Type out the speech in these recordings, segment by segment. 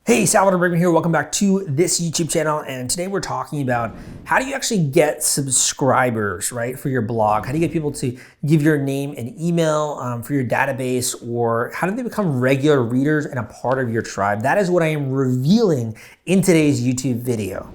Hey, Salvador Brickman here. Welcome back to this YouTube channel. And today we're talking about how do you actually get subscribers, right, for your blog? How do you get people to give your name and email for your database, or how do they become regular readers and a part of your tribe? That is what I am revealing in today's YouTube video.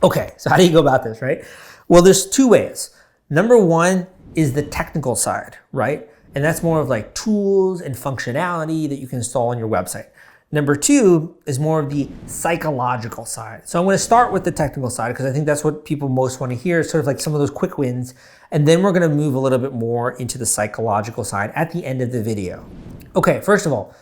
Okay, so how do you go about this, right? Well, there's two ways. Number one is the technical side, right? And that's more of like tools and functionality that you can install on your website. Number two is more of the psychological side. So I'm going to start with the technical side because I think that's what people most want to hear, sort of like some of those quick wins. And then we're going to move a little bit more into the psychological side at the end of the video. Okay, first of all,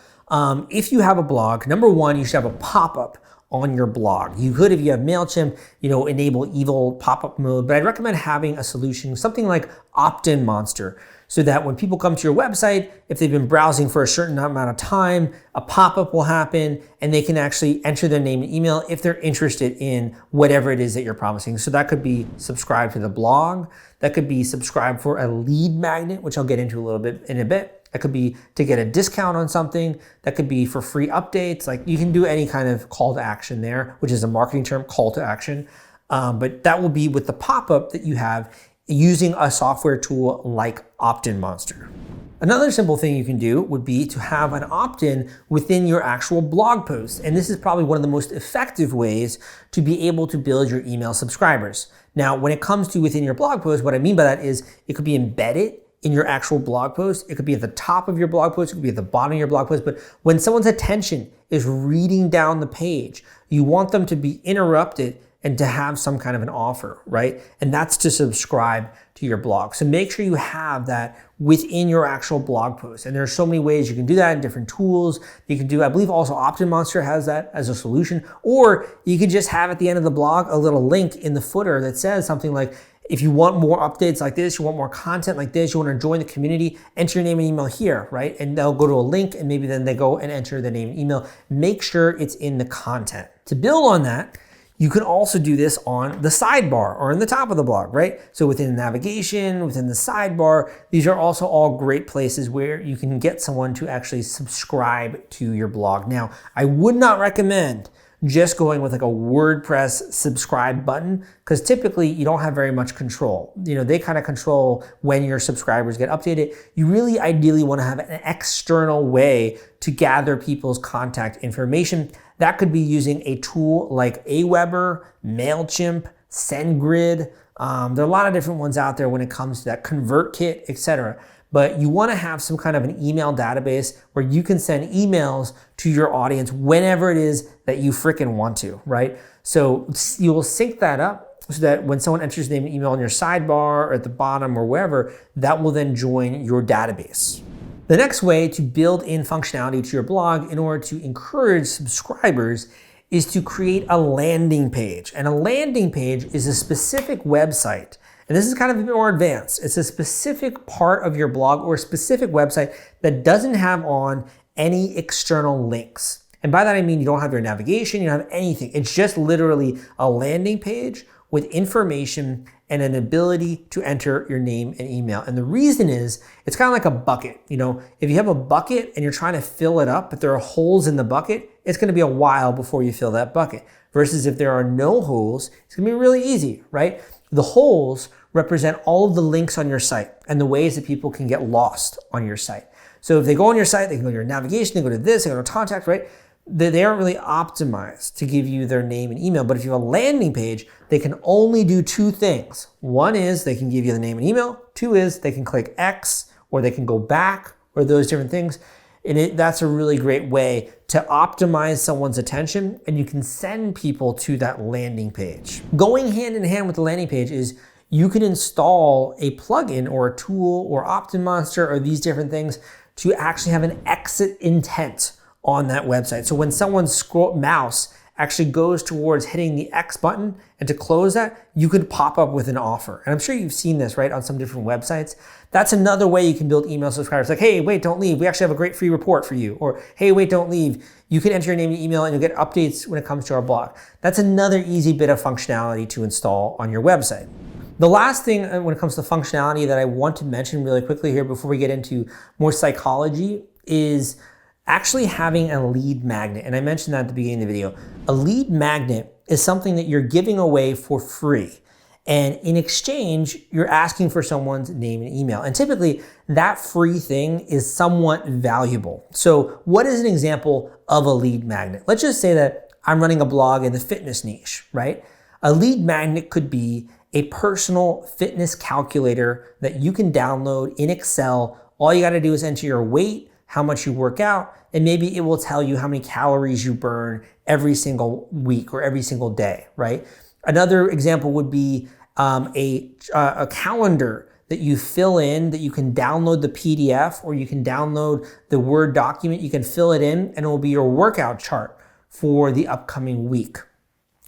if you have a blog, number one, you should have a pop-up on your blog. You could, if you have MailChimp, enable evil pop-up mode, but I'd recommend having a solution, something like Opt-in Monster, so that when people come to your website, if they've been browsing for a certain amount of time, a pop-up will happen and they can actually enter their name and email if they're interested in whatever it is that you're promising. So that could be subscribe to the blog, that could be subscribe for a lead magnet, which I'll get into a little bit in a bit. That could be to get a discount on something. That could be for free updates. Like you can do any kind of call to action there, which is a marketing term, call to action. But that will be with the pop-up that you have using a software tool like Opt-in Monster. Another simple thing you can do would be to have an opt-in within your actual blog post. And this is probably one of the most effective ways to be able to build your email subscribers. Now, when it comes to within your blog post, what I mean by that is it could be embedded in your actual blog post. It could be at the top of your blog post, it could be at the bottom of your blog post, but when someone's attention is reading down the page, you want them to be interrupted and to have some kind of an offer, right? And that's to subscribe to your blog. So make sure you have that within your actual blog post. And there are so many ways you can do that in different tools. You can do, I believe also Opt-in Monster has that as a solution, or you can just have at the end of the blog a little link in the footer that says something like, if you want more updates like this, you want more content like this, you want to join the community, enter your name and email here, right? And they'll go to a link and maybe then they go and enter the name and email. Make sure it's in the content. To build on that, you can also do this on the sidebar or in the top of the blog, right? So within navigation, within the sidebar, these are also all great places where you can get someone to actually subscribe to your blog. Now, I would not recommend just going with like a WordPress subscribe button, because typically you don't have very much control. They kind of control when your subscribers get updated. You really ideally want to have an external way to gather people's contact information. That could be using a tool like Aweber, MailChimp, SendGrid. There are a lot of different ones out there when it comes to that, ConvertKit, etc. But you want to have some kind of an email database where you can send emails to your audience whenever it is that you freaking want to, right? So you will sync that up so that when someone enters their name and email on your sidebar or at the bottom or wherever, that will then join your database. The next way to build in functionality to your blog in order to encourage subscribers is to create a landing page. And a landing page is a specific website. And this is kind of a bit more advanced. It's a specific part of your blog or a specific website that doesn't have on any external links. And by that I mean you don't have your navigation, you don't have anything. It's just literally a landing page with information and an ability to enter your name and email. And the reason is, it's kind of like a bucket. If you have a bucket and you're trying to fill it up, but there are holes in the bucket, it's gonna be a while before you fill that bucket. Versus if there are no holes, it's gonna be really easy, right? The holes represent all of the links on your site and the ways that people can get lost on your site. So if they go on your site, they can go to your navigation, they go to this, they go to contact, right? They aren't really optimized to give you their name and email. But if you have a landing page, they can only do two things. One is they can give you the name and email. Two is they can click X, or they can go back, or those different things. And that's a really great way to optimize someone's attention, and you can send people to that landing page. Going hand in hand with the landing page is you can install a plugin or a tool or Opt-in Monster or these different things to actually have an exit intent on that website. So when someone's mouse actually goes towards hitting the X button and to close that, you could pop up with an offer. And I'm sure you've seen this, right, on some different websites. That's another way you can build email subscribers. Like, hey, wait, don't leave. We actually have a great free report for you. Or, hey, wait, don't leave. You can enter your name and email and you'll get updates when it comes to our blog. That's another easy bit of functionality to install on your website. The last thing when it comes to functionality that I want to mention really quickly here before we get into more psychology is actually having a lead magnet. And I mentioned that at the beginning of the video. A lead magnet is something that you're giving away for free. And in exchange, you're asking for someone's name and email. And typically that free thing is somewhat valuable. So what is an example of a lead magnet? Let's just say that I'm running a blog in the fitness niche, right? A lead magnet could be a personal fitness calculator that you can download in Excel. All you got to do is enter your weight, how much you work out, and maybe it will tell you how many calories you burn every single week or every single day, right? Another example would be a calendar that you fill in, that you can download the PDF or you can download the Word document. You can fill it in and it will be your workout chart for the upcoming week.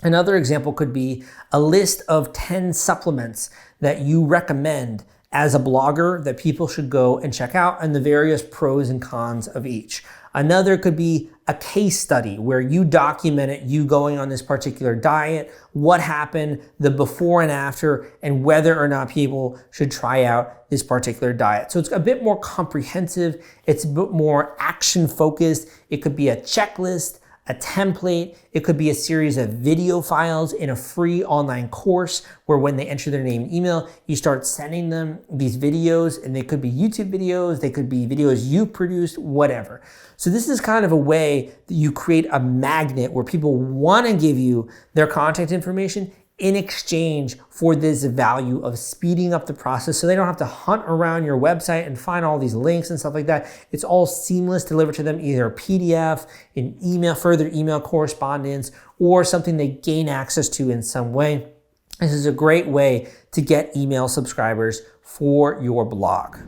Another example could be a list of 10 supplements that you recommend as a blogger that people should go and check out and the various pros and cons of each. Another could be a case study where you document it, you going on this particular diet, what happened, the before and after, and whether or not people should try out this particular diet. So it's a bit more comprehensive. It's a bit more action focused. It could be a checklist, a template. It could be a series of video files in a free online course where when they enter their name and email, you start sending them these videos, and they could be YouTube videos, they could be videos you produced, whatever. So this is kind of a way that you create a magnet where people want to give you their contact information in exchange for this value of speeding up the process so they don't have to hunt around your website and find all these links and stuff like that. It's all seamless, delivered to them, either a PDF, an email, further email correspondence, or something they gain access to in some way. This is a great way to get email subscribers for your blog.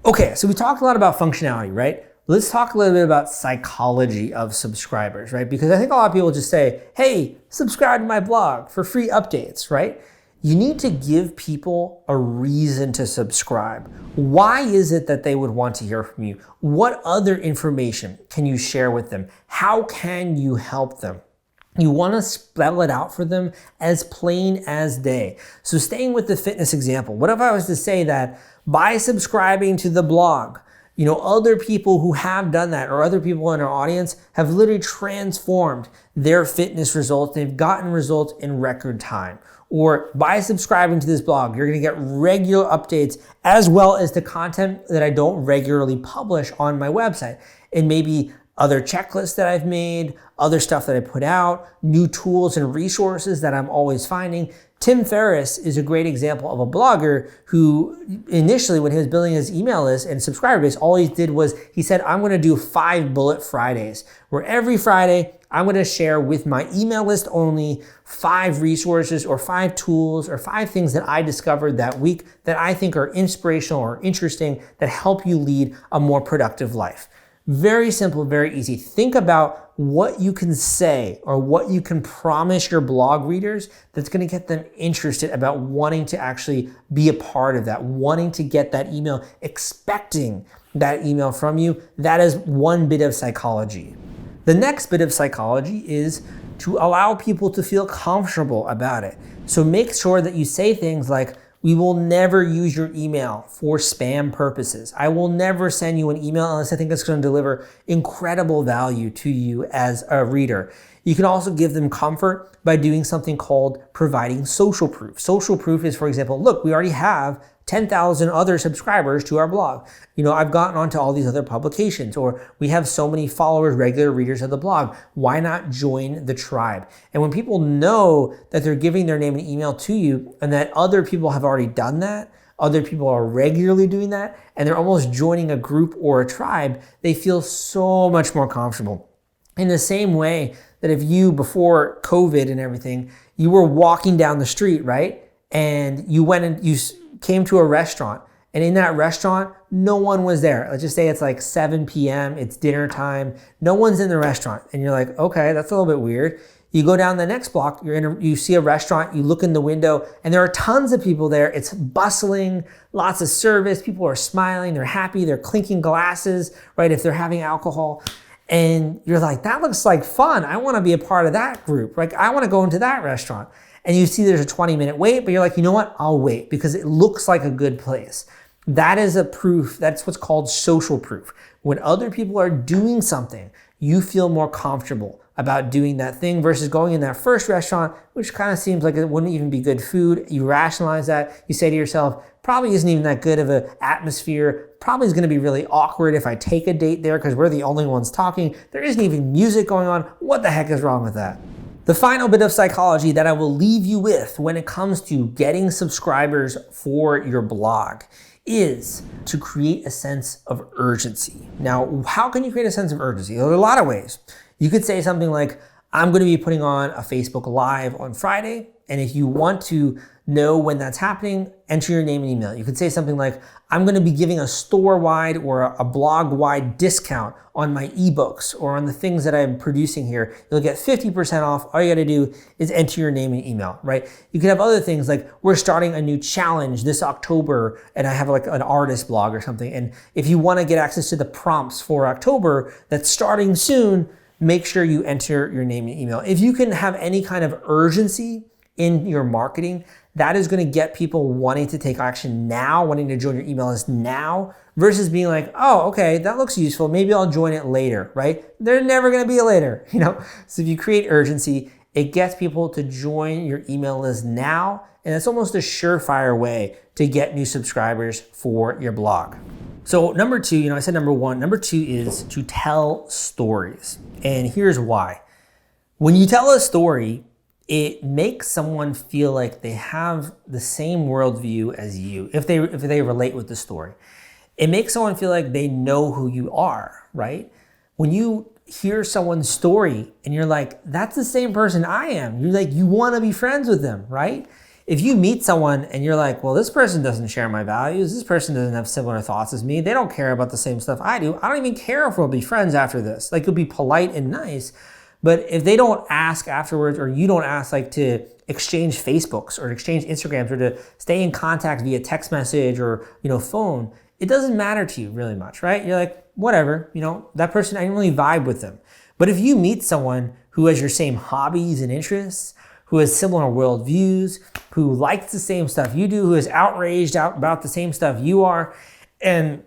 Okay, so we talked a lot about functionality, right? Let's talk a little bit about psychology of subscribers, right? Because I think a lot of people just say, hey, subscribe to my blog for free updates, right? You need to give people a reason to subscribe. Why is it that they would want to hear from you? What other information can you share with them? How can you help them? You want to spell it out for them as plain as day. So staying with the fitness example, what if I was to say that by subscribing to the blog, other people who have done that or other people in our audience have literally transformed their fitness results. They've gotten results in record time. Or by subscribing to this blog, you're going to get regular updates as well as the content that I don't regularly publish on my website. And maybe other checklists that I've made, other stuff that I put out, new tools and resources that I'm always finding. Tim Ferriss is a great example of a blogger who initially, when he was building his email list and subscriber base, all he did was he said, I'm going to do 5 bullet Fridays, where every Friday I'm going to share with my email list only 5 resources or 5 tools or 5 things that I discovered that week that I think are inspirational or interesting that help you lead a more productive life. Very simple, very easy. Think about what you can say or what you can promise your blog readers that's going to get them interested about wanting to actually be a part of that, wanting to get that email, expecting that email from you. That is one bit of psychology. The next bit of psychology is to allow people to feel comfortable about it. So make sure that you say things like, we will never use your email for spam purposes. I will never send you an email unless I think it's going to deliver incredible value to you as a reader. You can also give them comfort by doing something called providing social proof. Social proof is, for example, look, we already have 10,000 other subscribers to our blog. I've gotten onto all these other publications, or we have so many followers, regular readers of the blog. Why not join the tribe? And when people know that they're giving their name and email to you and that other people have already done that, other people are regularly doing that, and they're almost joining a group or a tribe, they feel so much more comfortable. In the same way that if you, before COVID and everything, you were walking down the street, right? And you went and you came to a restaurant, and in that restaurant, no one was there. Let's just say it's like 7 p.m., it's dinner time, no one's in the restaurant. And you're like, okay, that's a little bit weird. You go down the next block, you see a restaurant, you look in the window, and there are tons of people there. It's bustling, lots of service, people are smiling, they're happy, they're clinking glasses, right, if they're having alcohol. And you're like, that looks like fun. I want to be a part of that group. Like, I want to go into that restaurant. and you see there's a 20-minute wait, but you're like, you know what, I'll wait because it looks like a good place. That is a proof. That's what's called social proof. When other people are doing something, you feel more comfortable about doing that thing versus going in that first restaurant, which kind of seems like it wouldn't even be good food. You rationalize that. You say to yourself, probably isn't even that good of an atmosphere. Probably is going to be really awkward if I take a date there because we're the only ones talking. There isn't even music going on. What the heck is wrong with that? The final bit of psychology that I will leave you with when it comes to getting subscribers for your blog is to create a sense of urgency. Now, how can you create a sense of urgency? There are a lot of ways. You could say something like, I'm going to be putting on a Facebook Live on Friday, and if you want to know when that's happening, enter your name and email. You could say something like, I'm going to be giving a store-wide or a blog-wide discount on my ebooks or on the things that I'm producing here. You'll get 50% off. All you got to do is enter your name and email, right? You could have other things like, we're starting a new challenge this October, and I have like an artist blog or something. And if you want to get access to the prompts for October that's starting soon, make sure you enter your name and email. If you can have any kind of urgency in your marketing, that is going to get people wanting to take action now, wanting to join your email list now, versus being like, oh, okay, that looks useful. Maybe I'll join it later, right? They're never going to be a later, So if you create urgency, it gets people to join your email list now, and it's almost a surefire way to get new subscribers for your blog. So number two, I said number one. Number two is to tell stories. And here's why. When you tell a story, it makes someone feel like they have the same worldview as you, if they relate with the story. It makes someone feel like they know who you are, right? When you hear someone's story and you're like, that's the same person I am, you're like, you want to be friends with them, right? If you meet someone and you're like, well, this person doesn't share my values, this person doesn't have similar thoughts as me, they don't care about the same stuff I do, I don't even care if we'll be friends after this. Like, you'll be polite and nice, but if they don't ask afterwards, or you don't ask like to exchange Facebooks or exchange Instagrams or to stay in contact via text message or phone, it doesn't matter to you really much, right? You're like, whatever, that person, I didn't really vibe with them. But if you meet someone who has your same hobbies and interests, who has similar worldviews, who likes the same stuff you do, who is outraged about the same stuff you are, and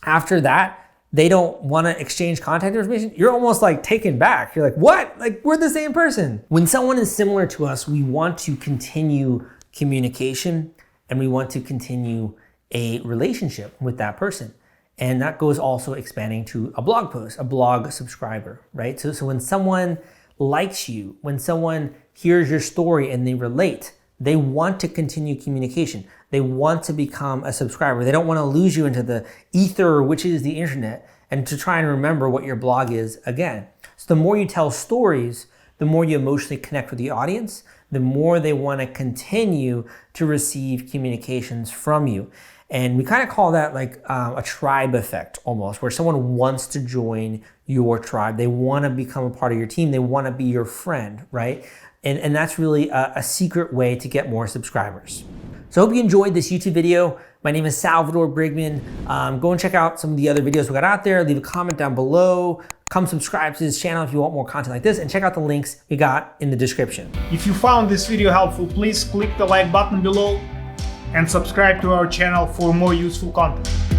after that, they don't want to exchange contact information, you're almost like taken back. You're like, what? Like, we're the same person. When someone is similar to us, we want to continue communication and we want to continue a relationship with that person. And that goes also expanding to a blog post, a blog subscriber, right? So when someone likes you, when someone hears your story and they relate, they want to continue communication. They want to become a subscriber. They don't want to lose you into the ether, which is the internet, and to try and remember what your blog is again. So the more you tell stories, the more you emotionally connect with the audience, the more they want to continue to receive communications from you. And we kind of call that like a tribe effect almost, where someone wants to join your tribe. They want to become a part of your team. They want to be your friend, right? And that's really a secret way to get more subscribers. So I hope you enjoyed this YouTube video. My name is Salvador Brigman. Go and check out some of the other videos we got out there. Leave a comment down below. Come subscribe to this channel if you want more content like this, and check out the links we got in the description. If you found this video helpful, please click the like button below and subscribe to our channel for more useful content.